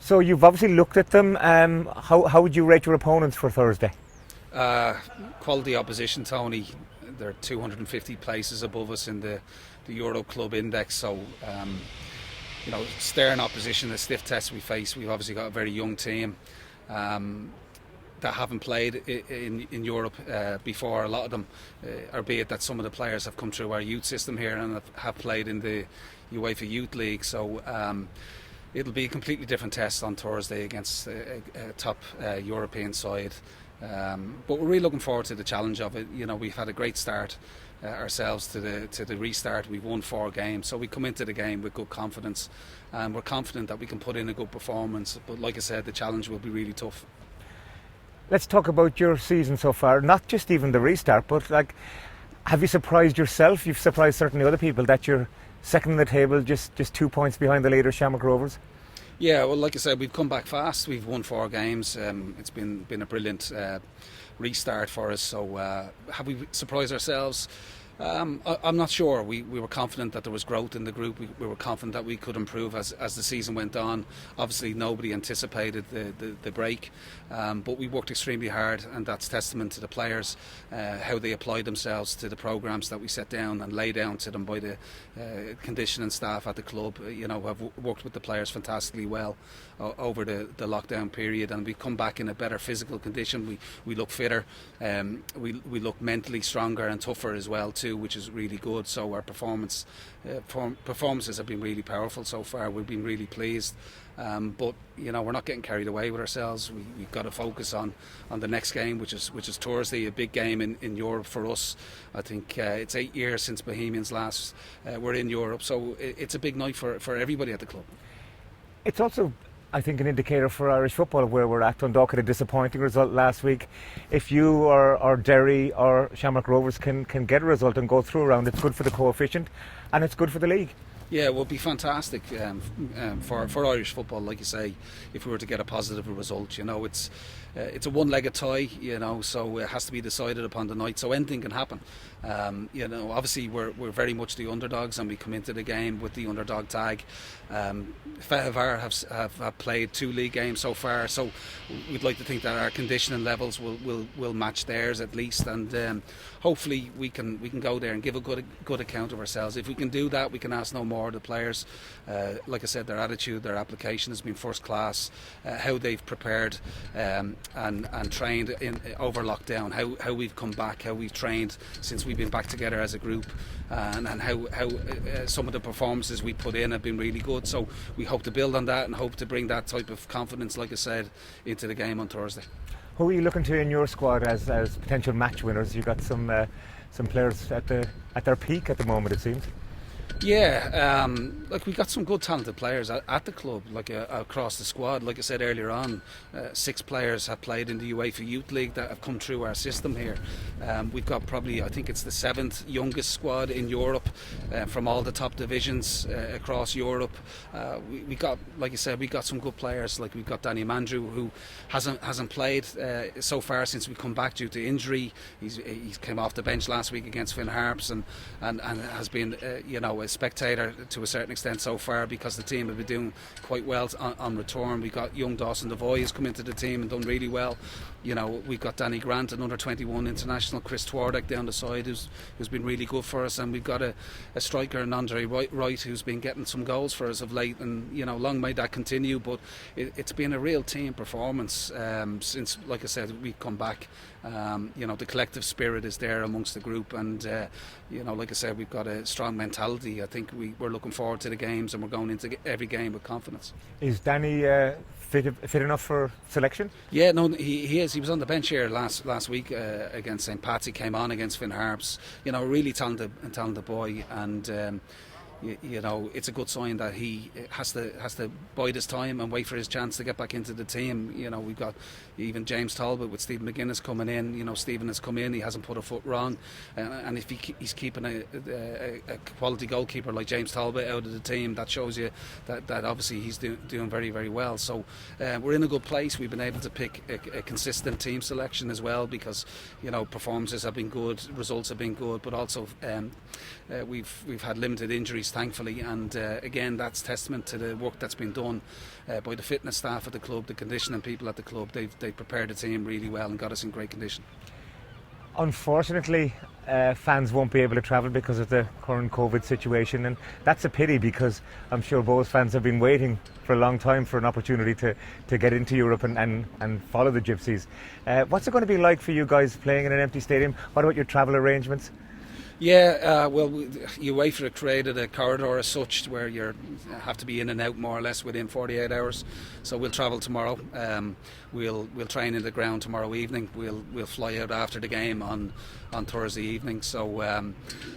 So you've obviously looked at them. How would you rate your opponents for Thursday? Quality opposition, Tony. They're 250 places above us in the Euro Club Index. So, stern opposition, the stiff test we face. We've obviously got a very young team that haven't played in Europe before. A lot of them, albeit that some of the players have come through our youth system here and have played in the UEFA Youth League. So it'll be a completely different test on Thursday against a top European side. But we're really looking forward to the challenge of it. We've had a great start ourselves to the restart. We've won 4 games, so we come into the game with good confidence, and we're confident that we can put in a good performance. But like I said, the challenge will be really tough. Let's talk about your season so far. Not just even the restart, but have you surprised yourself? You've surprised certainly other people that you're second in the table, just 2 points behind the leader, Shamrock Rovers. Yeah, well, like I said, we've come back fast. We've won 4 games. It's been a brilliant restart for us. So have we surprised ourselves? I'm not sure. We were confident that there was growth in the group. We were confident that we could improve as the season went on. Obviously, nobody anticipated the break, but we worked extremely hard, and that's testament to the players, how they applied themselves to the programmes that we set down and laid down to them by the conditioning staff at the club. Have worked with the players fantastically well over the lockdown period, and we've come back in a better physical condition. We look fitter, we look mentally stronger and tougher as well too, which is really good. So our performances have been really powerful so far. We've been really pleased, but we're not getting carried away with ourselves. We've got to focus on the next game, which is Thursday, a big game in Europe for us. I think it's 8 years since Bohemians last were in Europe, so it's a big night for everybody at the club. It's also, I think, an indicator for Irish football where we're at. Dundalk had a disappointing result last week. If you or Derry or Shamrock Rovers can get a result and go through a round, it's good for the coefficient and it's good for the league. Yeah, it would be fantastic for Irish football, like you say, if we were to get a positive result. It's a one-legged tie, so it has to be decided upon the night. So anything can happen. Obviously we're very much the underdogs, and we come into the game with the underdog tag. Fehervar have played 2 league games so far, so we'd like to think that our conditioning levels will match theirs at least, and hopefully we can go there and give a good account of ourselves. If we can do that, we can ask no more of the players. Like I said, their attitude, their application has been first class. How they've prepared and trained over lockdown, how we've come back, how we've trained since we've been back together as a group, and how some of the performances we put in have been really good. So we hope to build on that and hope to bring that type of confidence, like I said, into the game on Thursday. Who are you looking to in your squad as potential match winners? You've got some players at their peak at the moment, it seems. Yeah, we got some good talented players at the club, across the squad. Like I said earlier on, 6 players have played in the UEFA Youth League that have come through our system here. We've got probably, I think it's the 7th youngest squad in Europe from all the top divisions across Europe. We got, like I said, we got some good players. Like we've got Danny Mandrew, who hasn't played so far since we come back due to injury. He's came off the bench last week against Fehervar and has been a spectator to a certain extent so far, because the team have been doing quite well on return. We got young Dawson Devoy who's come into the team and done really well. We've got Danny Grant, an under 21 international, Chris Twardek down the side who's been really good for us, and we've got a striker in Andre Wright who's been getting some goals for us of late, and long may that continue. But it's been a real team performance since, like I said, we've come back. The collective spirit is there amongst the group, and like I said, we've got a strong mentality. I think we're looking forward to the games, and we're going into every game with confidence. Is Danny fit enough for selection? Yeah, no, he is. He was on the bench here last week against St. Pat's. He came on against Fehervar. Really talented boy, and it's a good sign that he has to bide his time and wait for his chance to get back into the team. We've got even James Talbot with Stephen McGuinness coming in. Stephen has come in, he hasn't put a foot wrong, and if he's keeping a quality goalkeeper like James Talbot out of the team, that shows you that obviously he's doing very, very well. So we're in a good place. We've been able to pick a consistent team selection as well, because performances have been good, results have been good, but also we've had limited injuries thankfully, and again, that's testament to the work that's been done by the fitness staff at the club, the conditioning people at the club. They've prepared the team really well and got us in great condition. Unfortunately, fans won't be able to travel because of the current COVID situation, and that's a pity because I'm sure Bohs fans have been waiting for a long time for an opportunity to get into Europe and follow the Gypsies. What's it going to be like for you guys playing in an empty stadium? What about your travel arrangements? Yeah, well, UEFA created a corridor as such where you have to be in and out more or less within 48 hours. So we'll travel tomorrow. We'll train in the ground tomorrow evening. We'll fly out after the game on Thursday evening. So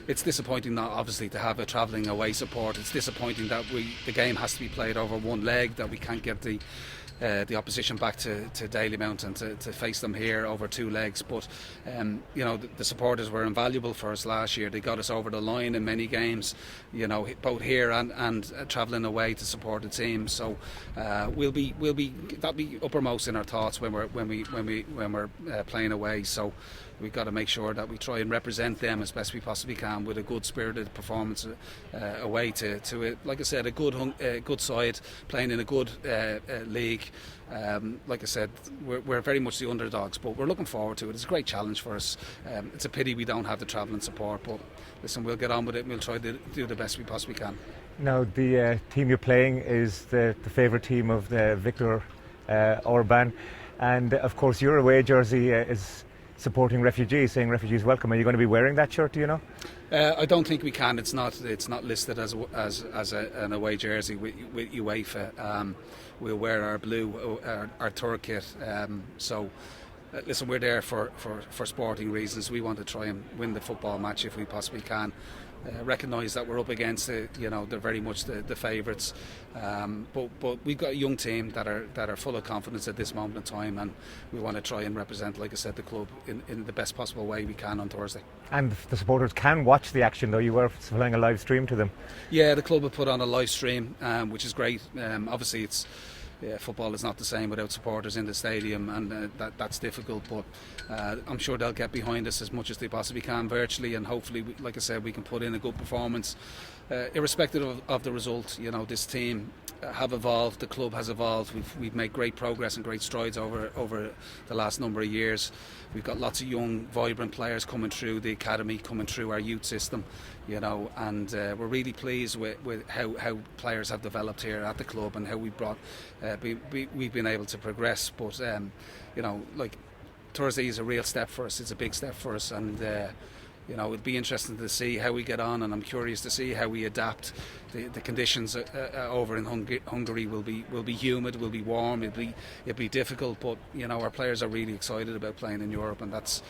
it's disappointing not obviously to have a travelling away support. It's disappointing that the game has to be played over one leg, that we can't get the opposition back to Dalymount and to face them here over two legs. But the supporters were invaluable for us last year. They got us over the line in many games, both here and travelling away to support the team. So that'll be uppermost in our thoughts when we're playing away. So we've got to make sure that we try and represent them as best we possibly can with a good spirited performance away to like I said, a good side playing in a good league. Like I said, we're very much the underdogs, but we're looking forward to it. It's a great challenge for us. It's a pity we don't have the travelling support, but listen, we'll get on with it and we'll try to do the best we possibly can. Now, the team you're playing is the favourite team of Victor Orban, and of course your away jersey is supporting refugees, saying refugees welcome. Are you going to be wearing that shirt, do you know? I don't think we can. It's not listed as an away jersey with UEFA. We'll wear our blue, our tour kit. Listen, we're there for sporting reasons. We want to try and win the football match if we possibly can. Recognise that we're up against they're very much the favourites, but we've got a young team that are full of confidence at this moment in time, and we want to try and represent, like I said, the club in the best possible way we can on Thursday. And the supporters can watch the action, though. You were supplying a live stream to them. Yeah, the club have put on a live stream, which is great. Obviously football is not the same without supporters in the stadium, and that's difficult, but I'm sure they'll get behind us as much as they possibly can virtually, and hopefully, like I said, we can put in a good performance irrespective of the result. This team have evolved, the club has evolved. We've made great progress and great strides over the last number of years. We've got lots of young, vibrant players coming through the academy, coming through our youth system, and we're really pleased with how players have developed here at the club and how we've been able to progress. But like Thursday is a real step for us. It's a big step for us, and it'd be interesting to see how we get on, and I'm curious to see how we adapt. The conditions over in Hungary will be humid, will be warm, it'll be difficult, but our players are really excited about playing in Europe, and that's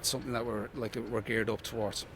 something that we're geared up towards.